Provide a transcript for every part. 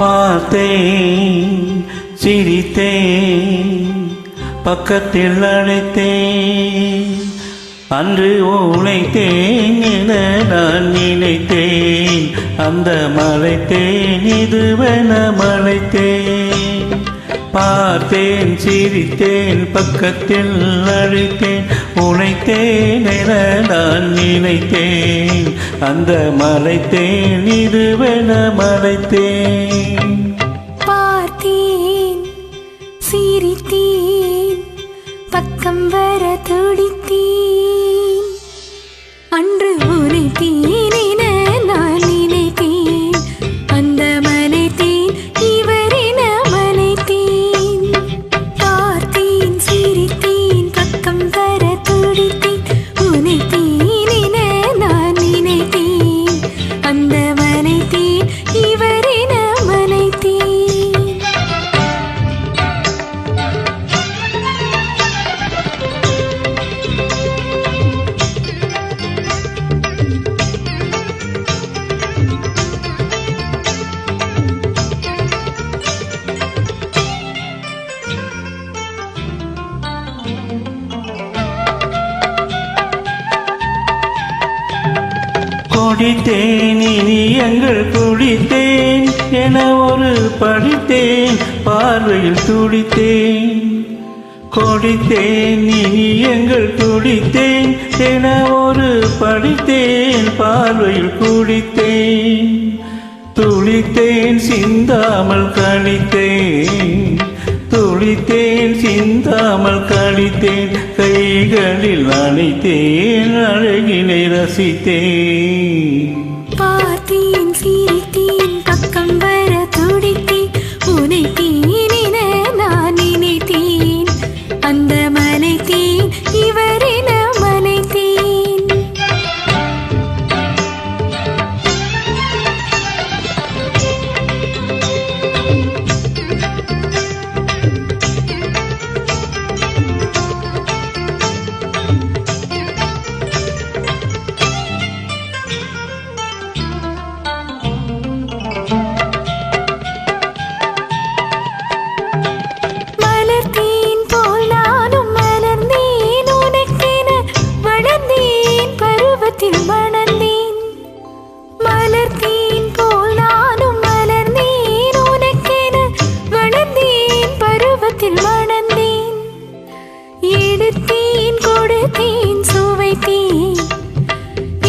பார்த்தேன், சிரித்தேன், பக்கத்தில் அழைத்தேன். அன்று உழைத்தேன் என நான் நினைத்தேன். அந்த மலைத்தேன் இதுவென மலைத்தேன். பார்த்தேன், சிரித்தேன், பக்கத்தில் அழைத்தேன். உழைத்தேன் என நான் நினைத்தேன். அந்த மலைத்தேன் இதுவென மலைத்தேன். பார்த்தேன், சிரித்தேன், பக்கம் வர துடித்தேன். அன்று உரைத்தேன் என நான் நினைத்தேன். அந்த மலைத்தேன் இவரென மலைத்தேன். பார்த்தேன், சிரித்தேன், பக்கம் வர துடித்தேன். உரைத்தேன் என நான் நினைத்தேன். அந்த மலைத்தேன் இவரென மலைத்தேன். கொடித்தேன், இனி எங்கள் குடித்தேன் என ஒரு படித்தேன். பார்வையில் துடித்தேன். கொடித்தேன், இனி எங்கள் குடித்தேன் என ஒரு படித்தேன். பார்வையில் குடித்தேன். துளித்தேன், சிந்தாமல் கழித்தேன். துளித்தேன், சிந்தாமல் கழித்தேன். கைகளில் அணைத்தேன், அழகினை ரசித்தேன். பார்த்தேன், சிரித்தேன், பக்கம் வர துடித்தேன். உனைத்தேன் என நான் நினைத்தேன். அந்த மலைத்தேன் இவரென மலைத்தேன். எடுத்தேன், கொடுத்தேன், சுவைத்தேன்.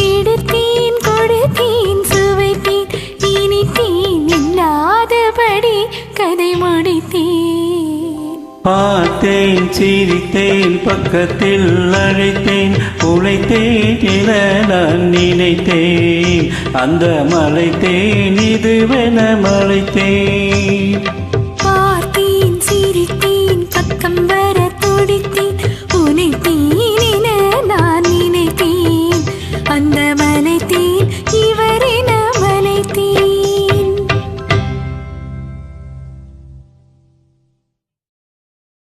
எடுத்தேன், கொடுத்தேன், சுவைத்தேன். இனித்தேன், இல்லாதபடி கதை முடித்தேன். பார்த்தேன், சிரித்தேன், பக்கத்தில் அழைத்தேன். உழைத்தேன் என நான் நினைத்தேன். அந்த மலைத்தேன் இதுவென மலைத்தேன். பார்த்தேன், சிரித்தேன், பக்கம் வர துடித்தேன். உனைத்தேன்